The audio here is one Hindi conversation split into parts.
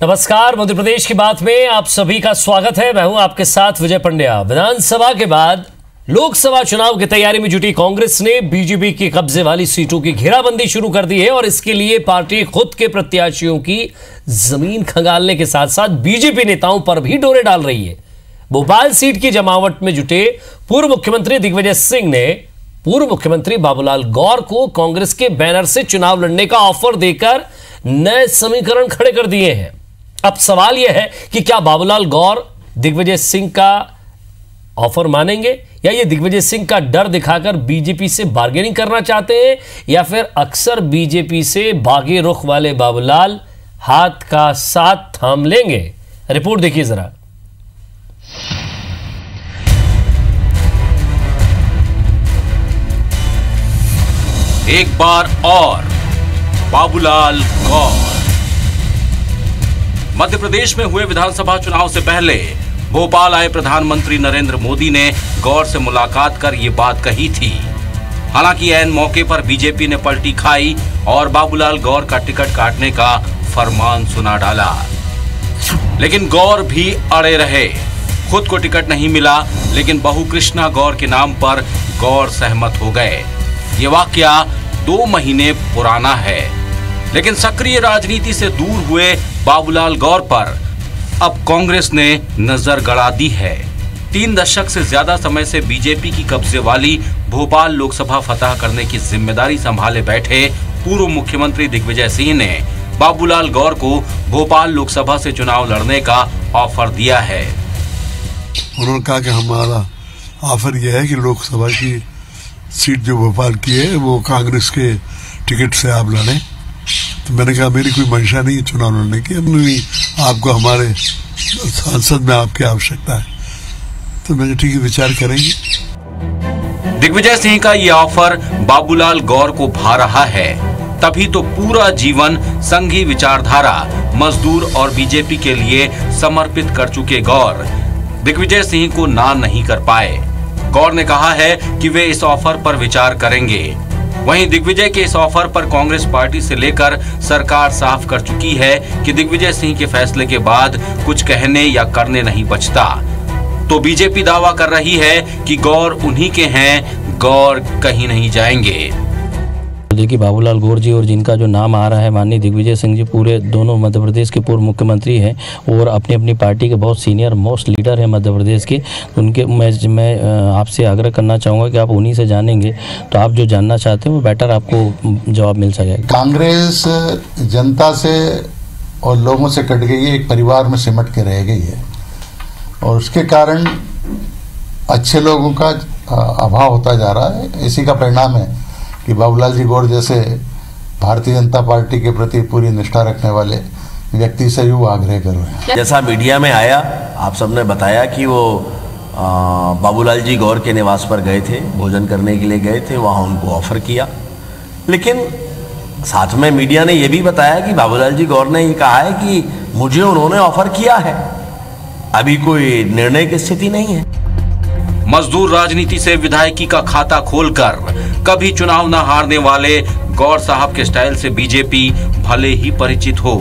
नमस्कार, मध्य प्रदेश की बात में आप सभी का स्वागत है। मैं हूं आपके साथ विजय पंड्या। विधानसभा के बाद लोकसभा चुनाव की तैयारी में जुटी कांग्रेस ने बीजेपी के कब्जे वाली सीटों की घेराबंदी शुरू कर दी है और इसके लिए पार्टी खुद के प्रत्याशियों की जमीन खंगालने के साथ साथ बीजेपी नेताओं पर भी डोरे डाल रही है। भोपाल सीट की जमावट में जुटे पूर्व मुख्यमंत्री दिग्विजय सिंह ने पूर्व मुख्यमंत्री बाबूलाल गौर को कांग्रेस के बैनर से चुनाव लड़ने का ऑफर देकर नए समीकरण खड़े कर दिए हैं। अब सवाल यह है कि क्या बाबूलाल गौर दिग्विजय सिंह का ऑफर मानेंगे या ये दिग्विजय सिंह का डर दिखाकर बीजेपी से बार्गेनिंग करना चाहते हैं, या फिर अक्सर बीजेपी से बागी रुख वाले बाबूलाल हाथ का साथ थाम लेंगे। रिपोर्ट देखिए जरा। एक बार और बाबूलाल गौर। मध्य प्रदेश में हुए विधानसभा चुनाव से पहले भोपाल आए प्रधानमंत्री नरेंद्र मोदी ने गौर से मुलाकात कर ये बात कही थी। हालांकि ऐन मौके पर बीजेपी ने पलटी खाई और बाबूलाल गौर का टिकट काटने का फरमान सुना डाला, लेकिन गौर भी अड़े रहे। खुद को टिकट नहीं मिला, लेकिन बहू कृष्णा गौर के नाम पर गौर सहमत हो गए। ये वाकया 2 महीने पुराना है, लेकिन सक्रिय राजनीति से दूर हुए बाबूलाल गौर पर अब कांग्रेस ने नजर गड़ा दी है। 3 दशक से ज्यादा समय से बीजेपी की कब्जे वाली भोपाल लोकसभा फतह करने की जिम्मेदारी संभाले बैठे पूर्व मुख्यमंत्री दिग्विजय सिंह ने बाबूलाल गौर को भोपाल लोकसभा से चुनाव लड़ने का ऑफर दिया है। उन्होंने कहा कि हमारा ऑफर यह है कि लोकसभा की सीट जो भोपाल की है वो कांग्रेस के टिकट से आप लड़ें। तो मैंने कहा मेरी कोई मंशा नहीं है चुनाव लड़ने की, आपको हमारे सांसद में आपकी आवश्यकता है। तो मैंने ठीक है, विचार करेंगे। दिग्विजय सिंह का ये ऑफर बाबूलाल गौर को भा रहा है। तभी तो पूरा जीवन संघी विचारधारा, मजदूर और बीजेपी के लिए समर्पित कर चुके गौर दिग्विजय सिंह को ना नहीं कर पाए। गौर ने कहा है कि वे इस ऑफर पर विचार करेंगे। वहीं दिग्विजय के इस ऑफर पर कांग्रेस पार्टी से लेकर सरकार साफ कर चुकी है कि दिग्विजय सिंह के फैसले के बाद कुछ कहने या करने नहीं बचता। तो बीजेपी दावा कर रही है कि गौर उन्हीं के हैं, गौर कहीं नहीं जाएंगे। देखिए, बाबूलाल गौर जी और जिनका जो नाम आ रहा है, माननीय दिग्विजय सिंह जी पूरे दोनों मध्य प्रदेश के पूर्व मुख्यमंत्री हैं और अपनी अपनी पार्टी के बहुत सीनियर मोस्ट लीडर हैं मध्य प्रदेश के। उनके मैं आपसे आग्रह करना चाहूँगा कि आप उन्हीं से जानेंगे तो आप जो जानना चाहते हैं वो बेटर आपको जवाब मिल सकेगा। कांग्रेस जनता से और लोगों से कट गई है, एक परिवार में सिमट के रह गई है और उसके कारण अच्छे लोगों का अभाव होता जा रहा है। इसी का परिणाम है कि बाबूलाल जी गौर जैसे भारतीय जनता पार्टी के प्रति पूरी निष्ठा रखने वाले व्यक्ति से यूँ आग्रह कर रहे हैं। जैसा मीडिया में आया, आप सबने बताया कि वो बाबूलाल जी गौर के निवास पर गए थे, भोजन करने के लिए गए थे, वहाँ उनको ऑफर किया। लेकिन साथ में मीडिया ने यह भी बताया कि बाबूलाल जी गौर ने ये कहा है कि मुझे उन्होंने ऑफर किया है, अभी कोई निर्णय की स्थिति नहीं है। मजदूर राजनीति से विधायकी का खाता खोलकर कभी चुनाव न हारने वाले गौर साहब के स्टाइल से बीजेपी भले ही परिचित हो,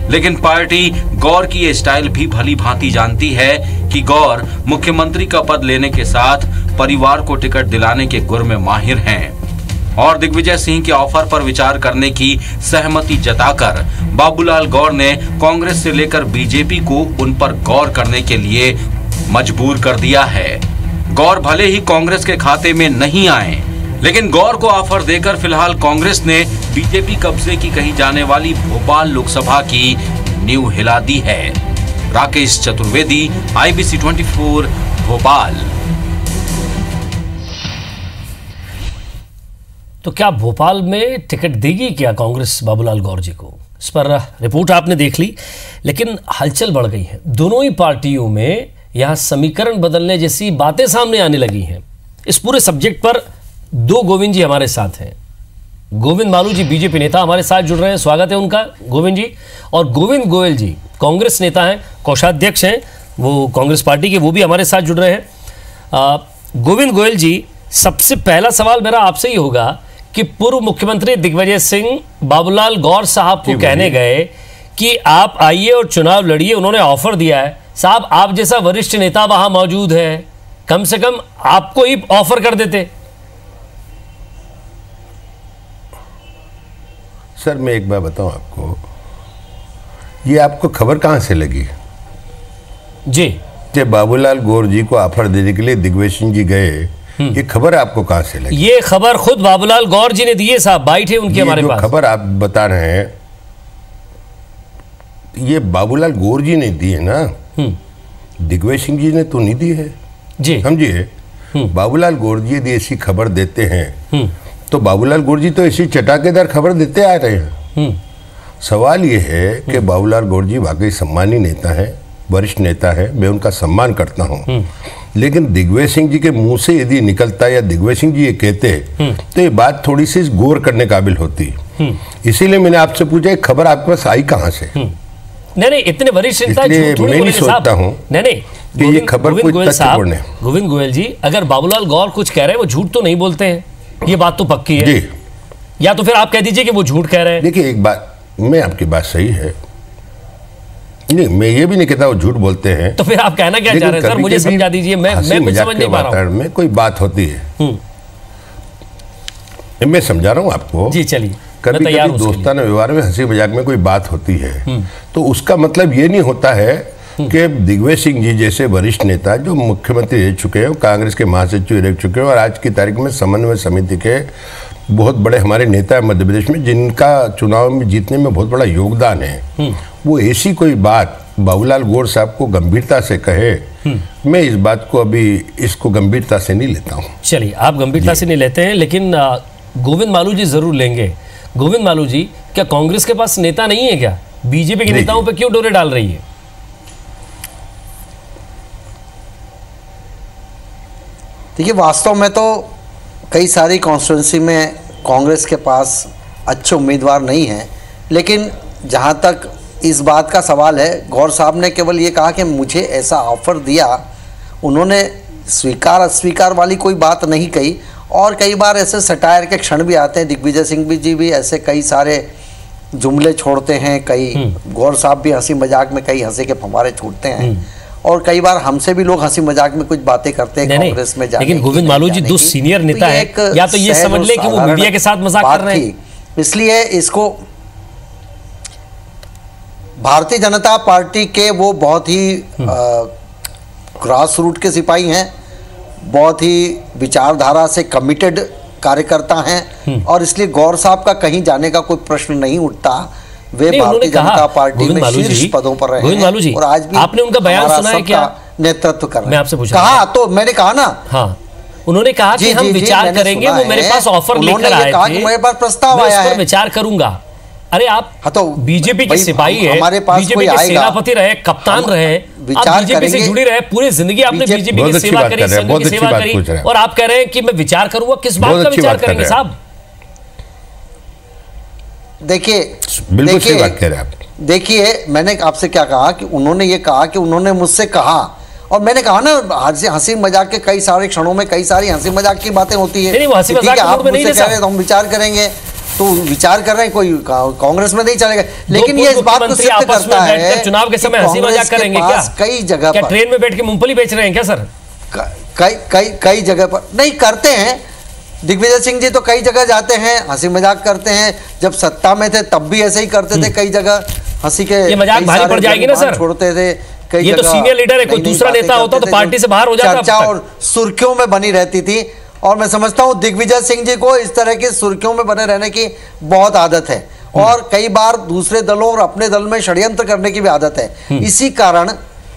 लेकिन पार्टी गौर की ये स्टाइल भी भली भांति जानती है कि गौर मुख्यमंत्री का पद लेने के साथ परिवार को टिकट दिलाने के गुर में माहिर हैं। और दिग्विजय सिंह के ऑफर पर विचार करने की सहमति जताकर बाबूलाल गौर ने कांग्रेस से लेकर बीजेपी को उन पर गौर करने के लिए मजबूर कर दिया है। गौर भले ही कांग्रेस के खाते में नहीं आए, लेकिन गौर को ऑफर देकर फिलहाल कांग्रेस ने बीजेपी कब्जे की कही जाने वाली भोपाल लोकसभा की नींव हिला दी है। राकेश चतुर्वेदी, IBC 24 भोपाल। तो क्या भोपाल में टिकट देगी क्या कांग्रेस बाबूलाल गौर जी को? इस पर रिपोर्ट आपने देख ली, लेकिन हलचल बढ़ गई है। दोनों ही पार्टियों में यहां समीकरण बदलने जैसी बातें सामने आने लगी हैं। इस पूरे सब्जेक्ट पर 2 गोविंद जी हमारे साथ हैं। गोविंद मालू जी बीजेपी नेता हमारे साथ जुड़ रहे हैं, स्वागत है उनका गोविंद जी। और गोविंद गोयल जी कांग्रेस नेता हैं, कोषाध्यक्ष हैं वो कांग्रेस पार्टी के, वो भी हमारे साथ जुड़ रहे हैं। गोविंद गोयल जी, सबसे पहला सवाल मेरा आपसे ही होगा कि पूर्व मुख्यमंत्री दिग्विजय सिंह बाबूलाल गौर साहब को कहने गए कि आप आइए और चुनाव लड़िए, उन्होंने ऑफर दिया है। साहब, आप जैसा वरिष्ठ नेता वहां मौजूद है, कम से कम आपको ही ऑफर कर देते। सर मैं एक बार बताऊं आपको, ये आपको खबर कहां से लगी जी कि बाबूलाल गौर जी को ऑफर देने के लिए दिग्विजय सिंह जी गए? ये खबर आपको कहां से लगी? ये खबर खुद बाबूलाल गौर जी ने दी है साहब, बाइट है उनकी हमारे पास। खबर आप बता रहे हैं ये बाबूलाल गौर जी ने दी है ना, दिग्विजय सिंह जी ने तो नहीं दी है जी, समझिए। बाबूलाल गौर जी यदि ऐसी खबर देते हैं तो बाबूलाल गौर जी तो ऐसी चटाकेदार खबर देते आ रहे हैं। सवाल ये है कि बाबूलाल गौर जी वाकई सम्मानी नेता है, वरिष्ठ नेता है, मैं उनका सम्मान करता हूं, लेकिन दिग्विजय सिंह जी के मुंह से यदि निकलता या दिग्विजय सिंह जी ये कहते तो ये बात थोड़ी सी गौर करने काबिल होती। इसीलिए मैंने आपसे पूछा खबर आपके पास आई कहां से? नहीं, इतने वरिष्ठ नेता मैं नहीं सोचता हूं कि ये खबर कोई तथ्यपूर्ण है। गोविंद गोयल जी, अगर बाबूलाल गौर कुछ कह रहे हैं वो झूठ तो नहीं बोलते हैं, ये बात तो पक्की है जी। या तो फिर आप कह दीजिए कि वो झूठ कह रहे हैं। देखिए एक बात, मैं आपकी बात सही है, नहीं मैं ये भी नहीं कहता वो झूठ बोलते हैं, तो फिर आप कहना क्या चाह रहे हैं सर, मुझे समझा दीजिए, मैं कुछ समझ नहीं पा रहा हूं। में कोई बात होती है, मैं समझा रहा हूं आपको जी, चलिए। कभी कभी दोस्ताना व्यवहार में हंसी मजाक में कोई बात होती है तो उसका मतलब ये नहीं होता है कि दिग्विजय सिंह जी जैसे वरिष्ठ नेता जो मुख्यमंत्री रह चुके हैं, कांग्रेस के महासचिव रह चुके हैं और आज की तारीख में समन्वय समिति के बहुत बड़े हमारे नेता है मध्य प्रदेश में, जिनका चुनाव में जीतने में बहुत बड़ा योगदान है, वो ऐसी कोई बात बाबूलाल गौर साहब को गंभीरता से कहे, मैं इस बात को अभी इसको गंभीरता से नहीं लेता हूँ। चलिए, आप गंभीरता से नहीं लेते हैं, लेकिन गोविंद मालू जी जरूर लेंगे। गोविंद मालू जी, क्या कांग्रेस के पास नेता नहीं है क्या? बीजेपी के नेताओं पे क्यों डोरे डाल रही है? देखिए, वास्तव में तो कई सारी कॉन्स्टिट्यूंसी में कांग्रेस के पास अच्छे उम्मीदवार नहीं हैं, लेकिन जहां तक इस बात का सवाल है, गौर साहब ने केवल ये कहा कि मुझे ऐसा ऑफर दिया, उन्होंने स्वीकार अस्वीकार वाली कोई बात नहीं कही। और कई बार ऐसे सटायर के क्षण भी आते हैं, दिग्विजय सिंह जी भी ऐसे कई सारे जुमले छोड़ते हैं, कई गौर साहब भी हंसी मजाक में कई हंसी के फव्वारे छूटते हैं, और कई बार हमसे भी लोग हंसी मजाक में कुछ बातें करते हैं कांग्रेस में जाने। लेकिन गोविंद मालू जी दो सीनियर नेता है, या तो ये समझ ले कि वो मीडिया के साथ मजाक कर रहे हैं, इसलिए इसको भारतीय जनता पार्टी के वो बहुत ही ग्रास रूट के सिपाही हैं, बहुत ही विचारधारा से कमिटेड कार्यकर्ता हैं, और इसलिए गौर साहब का कहीं जाने का कोई प्रश्न नहीं उठता। वे भारतीय जनता पार्टी में शीर्ष पदों पर रहे हैं और आज भी आपने उनका बयान सुना है क्या? नेतृत्व कर रहे हैं। मैं आपसे पूछ कहा तो मैंने कहा ना, हाँ, उन्होंने कहा कि हम विचार करेंगे, वो मेरे पास ऑफर लेकर आए थे, मेरे पास प्रस्ताव आया है, विचार करूंगा। अरे आप तो बीजेपी के सिपाही है, हमारे पास बीजेपी के सेनापति रहे, कप्तान रहे, आप बीजेपी से जुड़ी रहे, पूरी जिंदगी आपने बीजेपी की सेवा करी, संघ की सेवा करी, और आप कह रहे हैं कि मैं विचार करूंगा। किस बात का विचार करेंगे साहब? देखिए, बिल्कुल सही बात कह रहे हैं आप। देखिए, मैंने आपसे क्या कहा कि उन्होंने ये कहा कि उन्होंने मुझसे कहा, और मैंने कहा ना, हंसी मजाक के कई सारे क्षणों में कई सारी हंसी मजाक की बातें होती है। आप मुझसे कह रहे हैं तो हम विचार करेंगे, तो विचार कर रहे हैं, कोई कांग्रेस में नहीं चलेगा। लेकिन ये इस बात को सिद्ध करता है, चुनाव के समय हंसी मजाक करेंगे क्या? कई जगह पर ट्रेन में बैठ के मूंगफली बेच रहे हैं क्या सर? कई जगह पर नहीं करते हैं। दिग्विजय सिंह जी तो कई जगह जाते हैं, हंसी मजाक करते हैं, जब सत्ता में थे तब भी ऐसे ही करते थे, कई जगह हंसी के ये मजाक भारी पड़ जाएगी ना सर, छोड़ते थे। ये तो सीनियर लीडर है, कोई दूसरा नेता होता तो पार्टी से बाहर हो जाता। चर्चा और सुर्खियों में बनी रहती थी, और मैं समझता हूं दिग्विजय सिंह जी को इस तरह की सुर्खियों में बने रहने की बहुत आदत है, और कई बार दूसरे दलों और अपने दल में षड्यंत्र करने की भी आदत है।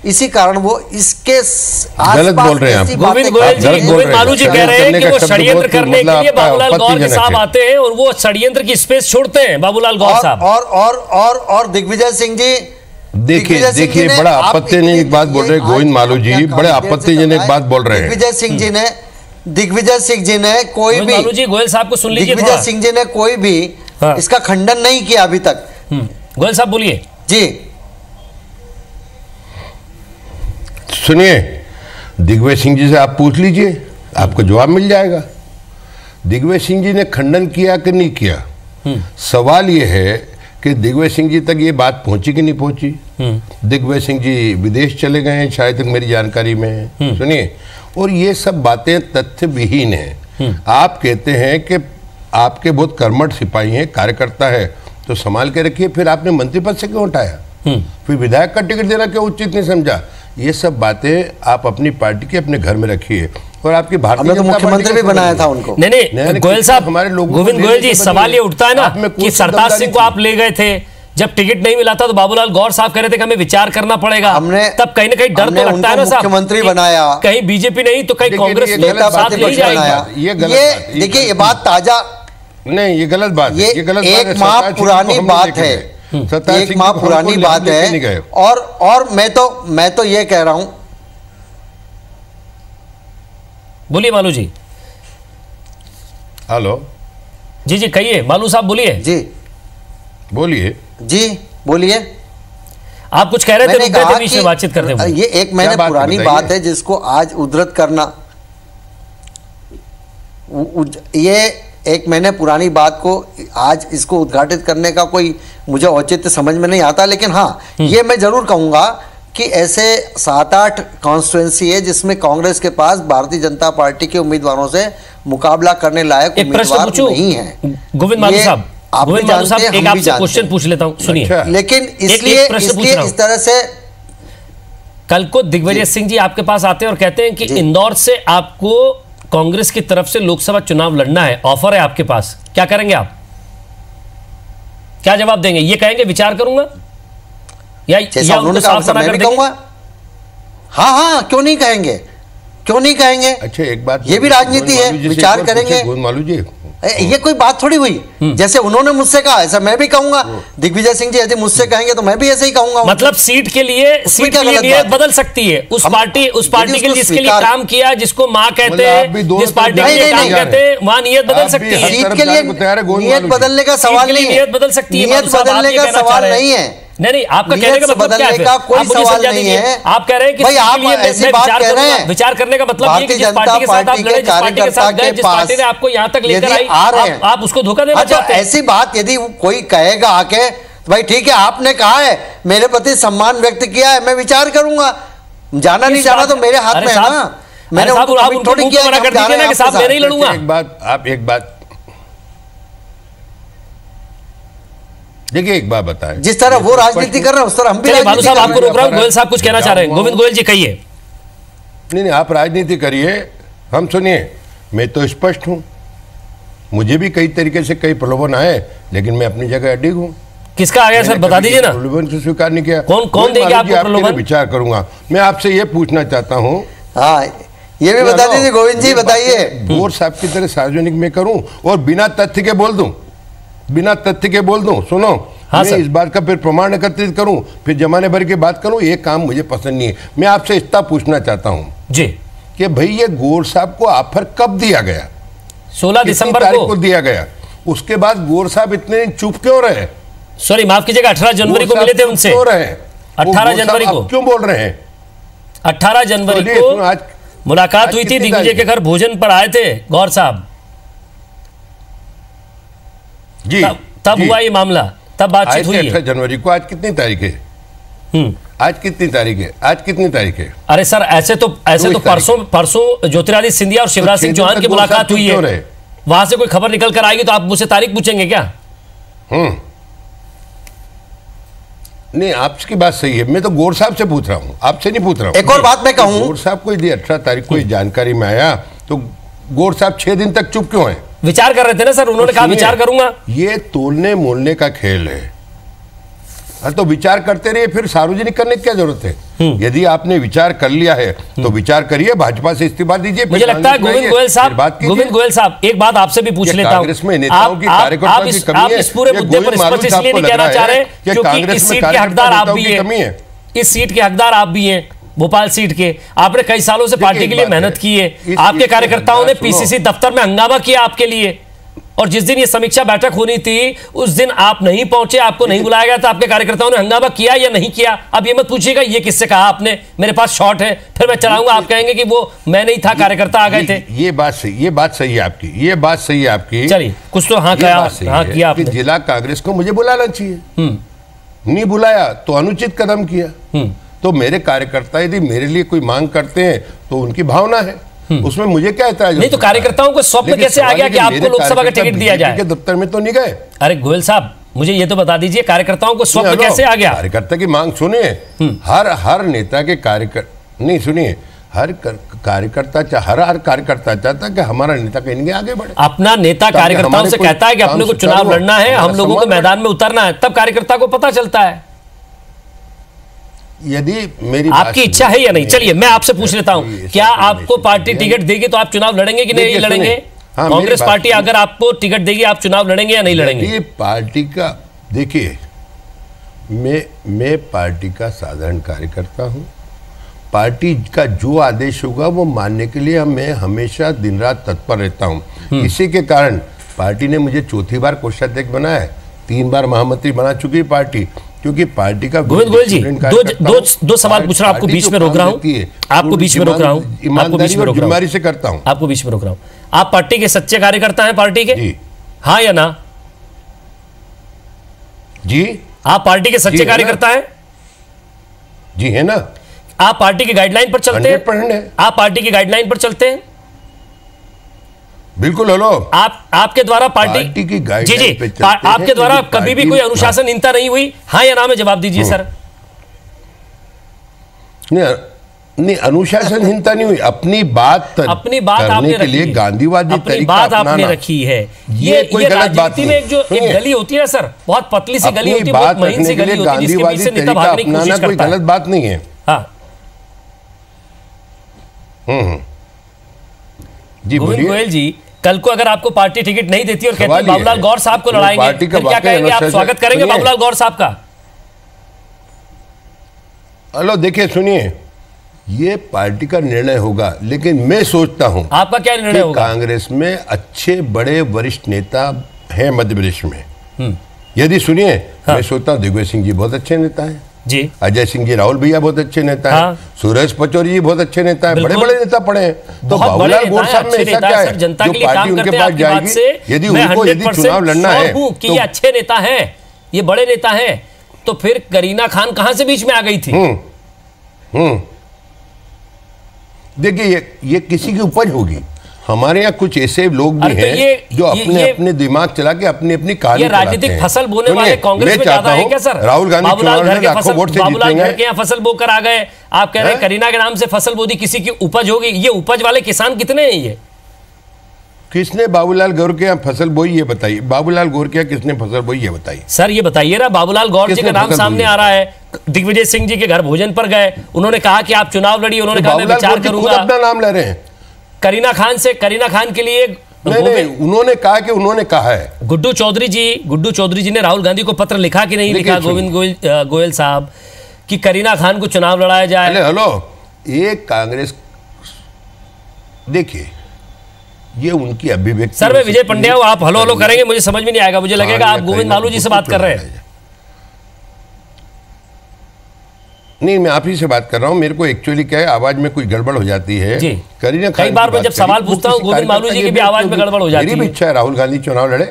इसी कारण वो इसके गलत बोल रहे हैं। गोविंद मालू जी कह रहे हैं कि वो षड्यंत्र करने के लिए बाबूलाल गौर साहब आते हैं और वो षड्यंत्र की स्पेस छोड़ते हैं बाबूलाल गौर साहब। और दिग्विजय सिंह जी, देखिए बड़ा आपत्तिजनक बात बोल रहे हैं गोविंद मालू जी, बड़े आपत्तिजनक बात बोल रहे हैं। दिग्विजय सिंह जी ने कोई भी, मालू जी गोयल साहब को सुन लीजिए, दिग्विजय सिंह जी ने कोई भी इसका खंडन नहीं किया अभी तक। गोयल साहब बोलिए जी। सुनिए, दिग्विजय सिंह जी से आप पूछ लीजिए, आपको जवाब मिल जाएगा। दिग्विजय सिंह जी ने खंडन किया कि नहीं किया? सवाल यह है कि दिग्विजय सिंह जी तक ये बात पहुंची कि नहीं पहुंची। दिग्विजय सिंह जी विदेश चले गए हैं शायद तक मेरी जानकारी में है, सुनिए। और ये सब बातें तथ्य विहीन है। आप कहते हैं कि आपके बहुत कर्मठ सिपाही हैं, कार्यकर्ता है, तो संभाल के रखिए, फिर आपने मंत्री पद से क्यों उठाया, फिर विधायक का टिकट देना क्यों उचित नहीं समझा। ये सब बातें आप अपनी पार्टी के अपने घर में रखिए। और आपकी भारतीय तो मुख्यमंत्री भी बनाया था उनको। नहीं गोयल साहब, हमारे लोग गोविंद गोयल जी, सवाल ये उठता है ना कि सरताज सिंह को आप ले गए थे, जब टिकट नहीं मिला था तो बाबूलाल गौर साहब कह रहे थे कि हमें विचार करना पड़ेगा, तब कहीं ना कहीं डर तो लगता है ना साहब, मुख्यमंत्री बनाया, कहीं बीजेपी नहीं तो कहीं कांग्रेस साथ नहीं जाएगी। ये देखिए ये बात ताजा नहीं, ये गलत बात है, ये गलत एक माह पुरानी बात है, एक माह पुरानी बात है। और मैं तो ये कह रहा हूं, बोलिए मालू जी। हेलो जी जी कहिए, मालू साहब बोलिए। जी बोलिए। जी बोलिए। आप कुछ कह रहे थे, मुद्दे के बीच में बातचीत करते हुए। ये एक महीने पुरानी बात है जिसको आज उद्धृत करना, ये एक महीने पुरानी बात को आज इसको उद्घाटित करने का कोई मुझे औचित्य समझ में नहीं आता। लेकिन हाँ, ये मैं जरूर कहूंगा कि ऐसे 7-8 कॉन्स्टिट्यूएंसी है जिसमें कांग्रेस के पास भारतीय जनता पार्टी के उम्मीदवारों से मुकाबला करने लायक उम्मीदवार नहीं है। गोविंद मालू साहब, गोविंद मालू साहब, एक आपसे क्वेश्चन पूछ लेता हूं, सुनिए। अच्छा। लेकिन इसलिए इस तरह से कल को दिग्विजय सिंह जी आपके पास आते हैं और कहते हैं कि इंदौर से आपको कांग्रेस की तरफ से लोकसभा चुनाव लड़ना है, ऑफर है आपके पास, क्या करेंगे आप? क्या जवाब देंगे? ये कहेंगे विचार करूंगा या उनको साफ साफ कर देंगे? हाँ हाँ, क्यों नहीं कहेंगे, क्यों नहीं कहेंगे। अच्छा एक बात, ये भी राजनीति है, विचार करेंगे। मालू जी, ये कोई बात थोड़ी हुई, जैसे उन्होंने मुझसे कहा ऐसा मैं भी कहूंगा। दिग्विजय सिंह जी यदि मुझसे कहेंगे तो मैं भी ऐसे ही कहूंगा। मतलब सीट के लिए नियत बदल सकती है उस पार्टी के लिए जिसके लिए काम किया, जिसको माँ कहते हैं, जिस पार्टी के लिए काम कहते हैं, वहां नियत बदल सकती है। सीट के लिए नियत बदलने का सवाल नहीं है, नियत बदल सकती है, नियत बदलने का सवाल नहीं है। नहीं, आपका कहने का मतलब क्या है? कोई सवाल नहीं है। आप कह रहे हैं कि भाई आप ऐसी बात कह रहे हैं, विचार करने का मतलब ये कि जिस पार्टी के साथ आप गए, जिस पार्टी के साथ गए, जिस पार्टी ने आपको यहां तक लेकर आई, आप उसको धोखा देना चाहते हैं। ऐसी बात यदि कोई कहेगा आके, भाई ठीक है, आपने कहा है, मेरे प्रति सम्मान व्यक्त किया है, मैं विचार करूंगा। जाना नहीं जाना तो मेरे हाथ में है ना। मैंने थोड़ी किया कि साहब मैं नहीं लड़ूंगा। एक बात देखिए, एक बात बताएं, जिस तरह वो राजनीति कर रहे हैं उस तरह हम भी। बालू साहब आपको रोक रहा हूं, गोयल साहब कुछ कहना चाह रहे हैं। गोविंद गोयल जी कहिए। नहीं, आप राजनीति करिए, हम सुनिए। मैं तो स्पष्ट हूं, मुझे भी कई तरीके से कई प्रलोभन आए, लेकिन मैं अपनी जगह अडिग हूं। किसका आ गया सर, बता दीजिए ना। प्रलोभन से स्वीकार नहीं किया। कौन देंगे आपको प्रलोभन? विचार करूंगा। मैं आपसे ये पूछना चाहता हूँ, हाँ ये भी बता दीजिए गोविंद जी, बताइए। गौर साहब की तरह सार्वजनिक में करूं और बिना तथ्य के बोल दूं, बिना तथ्य के बोल दूं, सुनो। हाँ मैं इस बात का फिर प्रमाण एकत्रित करूं, फिर जमाने भर की बात करूं, ये काम मुझे पसंद नहीं है। मैं आपसे इतना पूछना चाहता हूं जी कि भाई ये गौर साहब को ऑफर कब दिया गया? 16 दिसंबर को दिया गया। उसके बाद गौर साहब इतने चुप क्यों रहे? सॉरी माफ कीजिएगा, 18 जनवरी को मिले थे उनसे। क्यों रहे? 18 जनवरी को क्यों बोल रहे हैं? 18 जनवरी को आज मुलाकात हुई थी, दिग्विजय के घर भोजन पर आए थे गौर साहब जी। तब हुआ ये मामला, तब बातचीत हुई है। 18 जनवरी को। आज कितनी तारीख है? आज कितनी तारीख है? आज कितनी तारीख है? अरे सर ऐसे तो परसों ज्योतिरादित्य सिंधिया और शिवराज सिंह चौहान की मुलाकात हुई है। वहां से कोई खबर निकल कर आएगी तो आप मुझसे तारीख पूछेंगे क्या? नहीं, आपकी बात सही है। मैं तो गौर साहब से पूछ रहा हूँ, आपसे नहीं पूछ रहा हूँ। एक और बात मैं कहूँ, गौर साहब को यदि 18 तारीख को जानकारी में आया तो गौर साहब 6 दिन तक चुप क्यों हैं? विचार कर रहे थे ना सर, उन्होंने कहा विचार करूंगा। ये तोलने मोलने का खेल है। तो विचार करते रहिए, फिर सार्वजनिक करने की क्या जरूरत है? यदि आपने विचार कर लिया है तो विचार करिए, भाजपा से इस्तीफा दीजिए। मुझे लगता है गोविंद गोयल साहब एक बात आपसे भी पूछ लेता हूं। कांग्रेस में नेताओं की कार्यकर्ताओं की कमी है। आप इस पूरे मुद्दे पर स्पष्ट इसलिए नहीं कहना चाह रहे क्योंकि इस सीट के हकदार आप भी हैं, इस सीट के हकदार आप भी हैं, भोपाल सीट के। आपने कई सालों से पार्टी के लिए मेहनत की है, आपके कार्यकर्ताओं ने पीसीसी दफ्तर में हंगामा किया आपके लिए, और जिस दिन ये समीक्षा बैठक होनी थी उस दिन आप नहीं पहुंचे, आपको नहीं बुलाया गया था, आपके कार्यकर्ताओं ने हंगामा किया या नहीं किया? अब ये मत पूछिएगा ये किससे कहा आपने, मेरे पास शॉट है, फिर मैं चलाऊंगा, आप कहेंगे कि वो मैं नहीं था, कार्यकर्ता आ गए थे। ये बात सही है आपकी, ये बात सही है आपकी। चलिए कुछ तो हाँ किया आपने। जिला कांग्रेस को मुझे बुलाना चाहिए, नहीं बुलाया तो अनुचित कदम किया। तो मेरे कार्यकर्ता यदि मेरे लिए कोई मांग करते हैं तो उनकी भावना है, उसमें मुझे क्या ऐतराज? नहीं तो कार्यकर्ताओं को स्वप्न कैसे आ गया कि आपको लोकसभा का टिकट दिया जाए? के दफ्तर में तो नहीं गए। अरे गोयल साहब मुझे ये तो बता दीजिए, कार्यकर्ताओं को स्वप्न कैसे आ गया? कार्यकर्ता की मांग सुनिए, हर नेता के कार्यकर्ता नहीं, सुनिए, हर कार्यकर्ता चाहता है कि हमारा नेता कहीं आगे बढ़े। अपना नेता कार्यकर्ताओं से कहता है कि अपने को चुनाव लड़ना है, हम लोगों को मैदान में उतरना है, तब कार्यकर्ता को पता चलता है। यदि मेरी आपकी इच्छा है या नहीं? चलिए मैं आपसे पूछ लेता हूं, क्या आपको पार्टी टिकट देगी तो आप चुनाव लड़ेंगे कि नहीं लड़ेंगे? कांग्रेस पार्टी अगर आपको टिकट देगी आप चुनाव लड़ेंगे या नहीं लड़ेंगे? ये पार्टी का देखिए, मैं पार्टी का साधारण कार्यकर्ता हूं। पार्टी का जो आदेश होगा वो मानने के लिए मैं हमेशा दिन रात तत्पर रहता हूं। इसी के कारण पार्टी ने मुझे चौथी बार कोषाध्यक्ष बनाया है, 3 बार महामंत्री बना चुकी है पार्टी, क्योंकि पार्टी का गोविंद गोयल जी दो सवाल पूछ रहा हूं, आपको बीच में रोक रहा हूं, आपको बीच में रोक रहा हूं, जिम्मेदारी से करता हूं, आपको बीच में रोक रहा हूं। आप पार्टी के सच्चे कार्यकर्ता हैं पार्टी के? हाँ या ना? जी। आप पार्टी के सच्चे कार्यकर्ता हैं? जी है ना। आप पार्टी की गाइडलाइन पर चलते हैं? 100% आप पार्टी की गाइडलाइन पर चलते हैं? बिल्कुल। हेलो, आपके द्वारा पार्टी की गाइडलाइन पे चलते हैं? आपके द्वारा कभी भी कोई अनुशासनहीनता नहीं हुई? हाँ या ना में जवाब दीजिए सर। नहीं, अनुशासनहीनता नहीं हुई। अपनी बात करने के लिए गांधीवादी तरीका आपने रखी है। ये गलत बात नहीं। में जो एक गली होती है ना सर, बहुत पतली सी गली होती है, बहुत महीन सी गली होती है, जिसके बीच से नेता भागने की कोशिश करता है। कोई गलत बात नहीं है। हाँ जी बोलिए। गोयल जी, कल को अगर आपको पार्टी टिकट नहीं देती और कहती है बाबूलाल गौर साहब को लड़ाएंगे, फिर क्या कहेंगे आप? स्वागत करेंगे बाबूलाल गौर साहब का? हेलो देखिए, सुनिए, ये पार्टी का निर्णय होगा, लेकिन मैं सोचता हूं, आपका क्या निर्णय होगा? कांग्रेस में अच्छे बड़े वरिष्ठ नेता हैं मध्य प्रदेश में। यदि सुनिए, मैं सोचता हूं दिग्विजय सिंह जी बहुत अच्छे नेता हैं जी, अजय सिंह जी राहुल भैया बहुत अच्छे नेता हैं, सुरेश पचौरी जी बहुत अच्छे नेता हैं, बड़े बड़े नेता पड़े हैं। तो बाबूलाल गौर साहब में ऐसा क्या है जो पार्टी उनके पास जाएगी? यदि उनको चुनाव लड़ना है कि ये अच्छे नेता हैं, ये बड़े नेता हैं, तो फिर करीना खान कहां से बीच में आ गई थी? देखिए, ये किसी की उपज होगी। हमारे यहाँ कुछ ऐसे लोग भी हैं जो अपने दिमाग चला के अपनी कहानी, ये राजनीतिक फसल बोने वाले कांग्रेस में ज्यादा है क्या सर? राहुल गांधी बाबूलाल घर के यहाँ फसल बोकर आ गए, आप कह रहे हैं करीना के नाम से फसल बोदी, किसी की उपज होगी। ये उपज वाले किसान कितने हैं? ये किसने बाबूलाल गौर के यहाँ फसल बोई ये बताइए? बाबूलाल गौर के यहाँ किसने फसल बोई ये बताइए सर? ये बताइए ना, बाबूलाल गौर जी का नाम सामने आ रहा है। दिग्विजय सिंह जी के घर भोजन पर गए, उन्होंने कहा कि आप चुनाव लड़िए, उन्होंने कहा मैं विचार करूंगा। अपना नाम ले रहे हैं। करीना खान के लिए नहीं, उन्होंने कहा कि उन्होंने कहा है। गुड्डू चौधरी जी ने राहुल गांधी को पत्र लिखा कि नहीं लिखा गोविंद गोयल साहब, कि करीना खान को चुनाव लड़ाया जाए? हेलो, ये कांग्रेस, देखिए, ये उनकी अभिव्यक्ति। सर मैं विजय पंड्या हूं, आप हलो हलो करेंगे, मुझे समझ में नहीं आएगा, मुझे लगेगा आप गोविंद मालू जी से बात कर रहे हैं। नहीं, मैं आप ही से बात कर रहा हूं। मेरे को एक्चुअली क्या है, आवाज में कोई गड़बड़ हो जाती है जी। करीना कई बार मैं जब सवाल पूछता हूं गोविंद मालू जी की भी आवाज में गड़बड़ हो जाती है। मेरी भी इच्छा है राहुल गांधी चुनाव लड़े।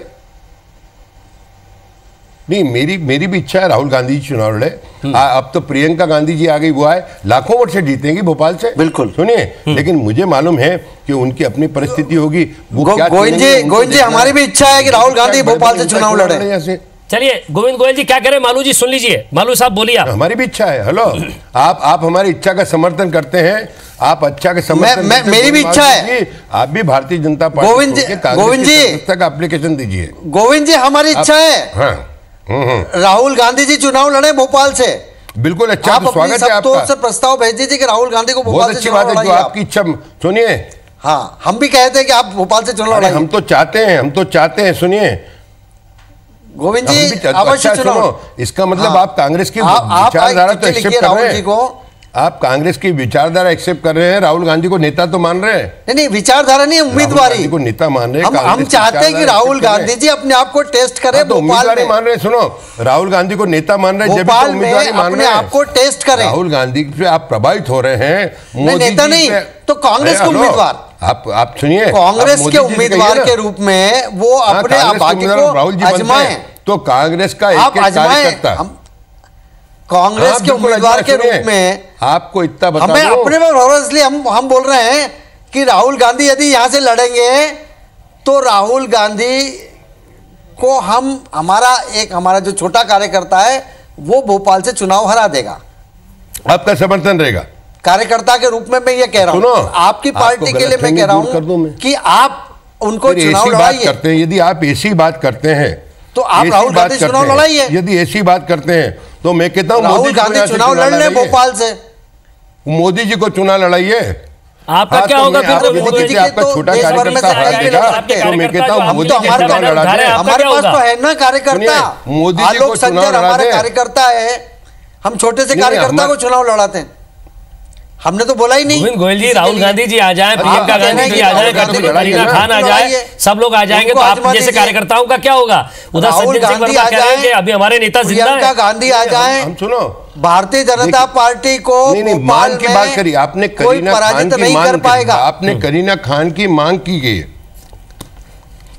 नहीं, मेरी भी इच्छा है राहुल गांधी जी चुनाव लड़े। अब तो प्रियंका गांधी जी आ गई, वो आए, लाखों वोट से जीतेंगी भोपाल से, बिल्कुल। सुनिए, लेकिन मुझे मालूम है कि उनकी अपनी परिस्थिति होगी। गोविंद जी, हमारी भी इच्छा है कि राहुल गांधी भोपाल से चुनाव लड़े। चलिए गोविंद गोयल जी क्या कह रहे हैं? मालू जी सुन लीजिए, मालू साहब बोलिए। हमारी भी इच्छा है। हेलो, आप हमारी इच्छा का समर्थन करते हैं, आप अच्छा का समर्थन। मेरी भी इच्छा है। आप भी भारतीय जनता पार्टी गोविंद जी का एप्लीकेशन दीजिए। गोविंद जी, हमारी इच्छा है राहुल गांधी जी चुनाव लड़े भोपाल से। बिल्कुल, अच्छा, तो स्वागत है आपका। से प्रस्ताव भेज दीजिए कि राहुल गांधी को भोपाल से चुनाव लड़ाइए। आपकी इच्छा सुनिए। हाँ, हम भी कहते हैं कि आप भोपाल से चुनाव लड़ाइए। हम तो चाहते हैं, सुनिए गोविंद जी, अच्छा सुनो, इसका मतलब आप कांग्रेस की विचारधारा तो एक्सेप्ट कर रहे हैं। आप कांग्रेस की विचारधारा एक्सेप्ट कर रहे हैं, राहुल गांधी को नेता तो मान रहे हैं? नहीं, विचारधारा नहीं, उम्मीदवारी को नेता मान रहे हैं। हम चाहते हैं कि राहुल गांधी जी अपने आप को टेस्ट करें। तो उम्मीदवारी मान रहे हैं। सुनो, राहुल गांधी को नेता मान रहे हैं, भोपाल में अपने आप को टेस्ट करें। राहुल गांधी से आप प्रभावित हो रहे हैं। नेता नहीं तो कांग्रेस के उम्मीदवार, आप सुनिए, कांग्रेस के उम्मीदवार के रूप में वो अपने आबादी को आजमाएं। तो कांग्रेस का एक कार्यकर्ता कांग्रेस के उम्मीदवार के रूप में आपको इतना बता हमें अपने में भरोसा, इसलिए हम बोल रहे हैं कि राहुल गांधी यदि यहां से लड़ेंगे तो राहुल गांधी को हमारा जो छोटा कार्यकर्ता है वो भोपाल से चुनाव हरा देगा। आपका समर्थन रहेगा कार्यकर्ता के रूप में। मैं ये कह रहा हूं आपकी पार्टी के लिए, मैं कह रहा हूं कि आप उनको चुनाव लड़ाइए। यदि आप ऐसी बात करते हैं तो आप राहुल गांधी चुनाव लड़ाइए। यदि ऐसी बात करते हैं तो मैं कहता हूं राहुल गांधी चुनाव लड़ ले भोपाल से, मोदी जी को चुनाव लड़ाइए। आपका क्या होगा फिर? मोदी जी आपका छोटा कार्यकर्ता हरा देगा तो मैं कहता हूं मोदी जी चुनाव लड़ा दे। हमारे पास तो है ना कार्यकर्ता, मोदी जी को चुनाव लड़ा दे। कार्यकर्ता है, हम छोटे से कार्यकर्ता को चुनाव लड़ाते हैं। हमने तो बोला ही नहीं। गोविंद गोयल जी, राहुल गांधी जी आ जाए, प्रियंका गांधी जी आ जाए, करीना खान आ जाए, सब लोग आ जाएंगे तो आप जैसे कार्यकर्ताओं का क्या होगा? उधर संजय सिंह वर्मा कह रहे हैं कि अभी हमारे नेता जिंदा हैं। प्रियंका गांधी आ जाए, हम सुनो, भारतीय जनता पार्टी को मांग की बात करी आपने, करीना खान की मांग पाएगा, आपने करीना खान की मांग की गई।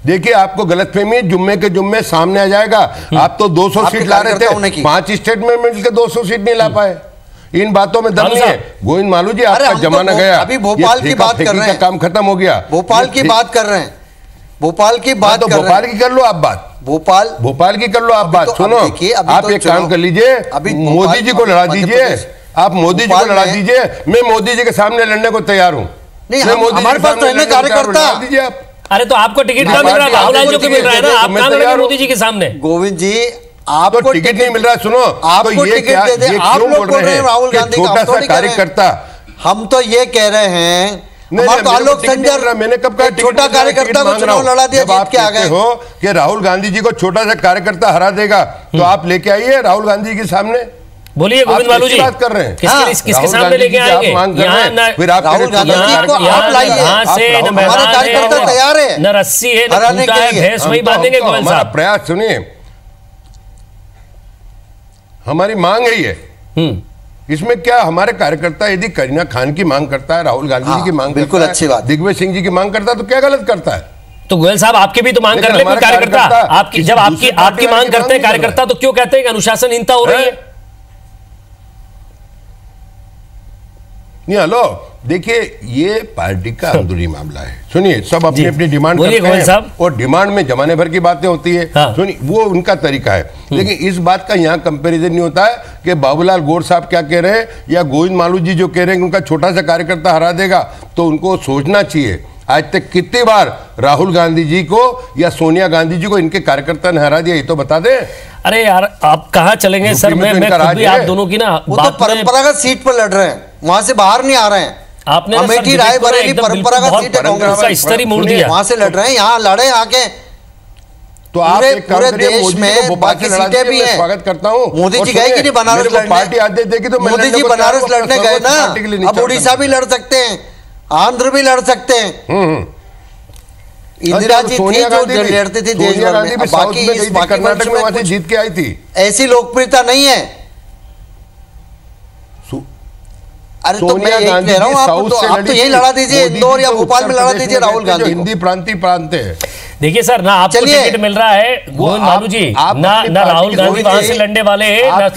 देखिए आपको गलतफहमी, जुम्मे के जुम्मे सामने आ जाएगा। आप तो 200 सीट ला रहे थे, 5 स्टेट में मिलकर 200 सीट नहीं ला पाए। इन बातों में दम नहीं है। गोविंद मालू जी, आपका जमाना गया। अभी भोपाल की बात कर रहे हैं, काम खत्म हो गया। भोपाल की बात कर रहे हैं, भोपाल की बात, तो भोपाल की कर लो आप बात, भोपाल की कर लो आप बात। सुनो, आप एक काम कर लीजिए, मोदी जी को लड़ा दीजिए, आप मोदी जी को लड़ा दीजिए। मैं मोदी जी के सामने लड़ने को तैयार हूँ। हमारे पास तो है कार्यकर्ता दीजिए आप। अरे तो आपको टिकट क्या मिल रहा है? राहुल गांधी को मिल रहा है ना, आप कहां लड़ेंगे मोदी जी के सामने? गोविंद जी, आपको टिकट नहीं मिल रहा। सुनो, आपको तो ये टिकट दे दे, आप लोग बोल रहे हैं राहुल गांधी छोटा सा कार्यकर्ता। हम तो ये कह रहे हैं, आलोक संजर, मैंने कब कहा छोटा कार्यकर्ता को चुनाव लड़ा दिया, जीत के आ गए हो कि राहुल गांधी जी को छोटा सा कार्यकर्ता हरा देगा, तो आप लेके आइए राहुल गांधी के सामने। बोलिए गोविंद मालू जी, बात कर रहे हैं किसके सामने लेके आएंगे? फिर आप राहुल गांधी को आप लाइए, हमारे कार्यकर्ता तैयार है, न रस्सी है न खूंटा है, भैंस वही बांधेंगे। गोविंद साहब, प्रयास सुनिए, हमारी मांग है ये। इसमें क्या हमारे कार्यकर्ता यदि करीना खान की मांग करता है, राहुल गांधी जी की मांग बिल्कुल अच्छी बात, दिग्विजय सिंह जी की मांग करता है, तो क्या गलत करता है? तो गोयल साहब आपकी भी तो मांग कर ले कोई कार्यकर्ता। आपकी जब आपकी मांग करते हैं कार्यकर्ता, तो क्यों कहते हैं कि अनुशासनहीनता हो रही है? नहीं, हेलो, देखिए ये पार्टी का अंदरूनी मामला है। सुनिए, सब अपनी अपनी डिमांड करते हैं और डिमांड में जमाने भर की बातें होती है। सुनिए, वो उनका तरीका है, लेकिन इस बात का यहाँ कंपैरिजन नहीं होता है कि बाबूलाल गौर साहब क्या कह रहे हैं या गोविंद मालू जी जो कह रहे हैं कि उनका छोटा सा कार्यकर्ता हरा देगा। तो उनको सोचना चाहिए, आज तक कितनी बार राहुल गांधी जी को या सोनिया गांधी जी को इनके कार्यकर्ता ने हरा दिया, ये तो बता दें। अरे यार, आप कहाँ चलेंगे सर? मैं खुद भी आप दोनों की ना, वो तो परंपरागत सीट पर लड़ रहे हैं, वहां से बाहर नहीं आ रहे हैं। आपने अमेठी रायबरेली परंपरागत सीट है, कांग्रेस का स्तर ही मोड़ दिया, वहां से लड़ रहे हैं, यहाँ लड़े आके। तो आप पूरे देश में बाकी सीटें भी हैं। स्वागत करता हूँ। मोदी जी गए कि नहीं बनारस लड़ने? पार्टी आदेश देगी तो मोदी जी बनारस लड़ने गए ना, अब उड़ीसा भी लड़ सकते हैं, आंध्र भी लड़ सकते हैं। इंदिरा जी थी जो लड़ती थी देश भर में, बाकी कर्नाटक में वहां से जीत के आई थी। ऐसी लोकप्रियता नहीं है। अरे तो मैं यही कह रहा हूँ, आप तो यही लड़ा दीजिए, इंदौर या भोपाल में लड़ा दीजिए राहुल गांधी। हिंदी प्रांत है। देखिए सर, ना आपको टिकट मिल रहा है गोविंद मालू जी, ना राहुल गांधी वहां से लड़ने वाले हैं, ना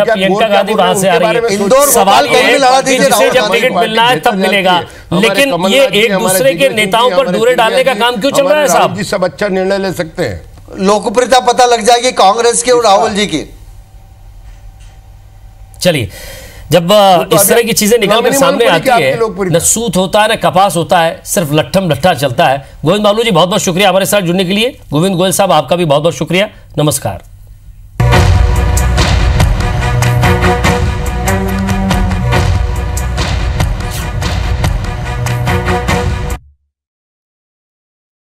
प्रियंका गांधी वहां से आ रही है। इंदौर सवाल ये है कि जिसे जब टिकट मिलना है तब मिलेगा, लेकिन ये एक दूसरे के नेताओं पर दूरे डालने का काम क्यों चल रहा है साहब? सब अच्छा निर्णय ले सकते हैं, लोकप्रियता पता लग जाएगी कांग्रेस की और राहुल जी की। चलिए, जब इस तरह की चीजें निकल कर सामने आती है, न सूत होता है न कपास होता है, सिर्फ लट्ठम लट्ठा चलता है। गोविंद मालू जी, बहुत बहुत शुक्रिया हमारे साथ जुड़ने के लिए। गोविंद गोयल साहब, आपका भी बहुत बहुत शुक्रिया। नमस्कार।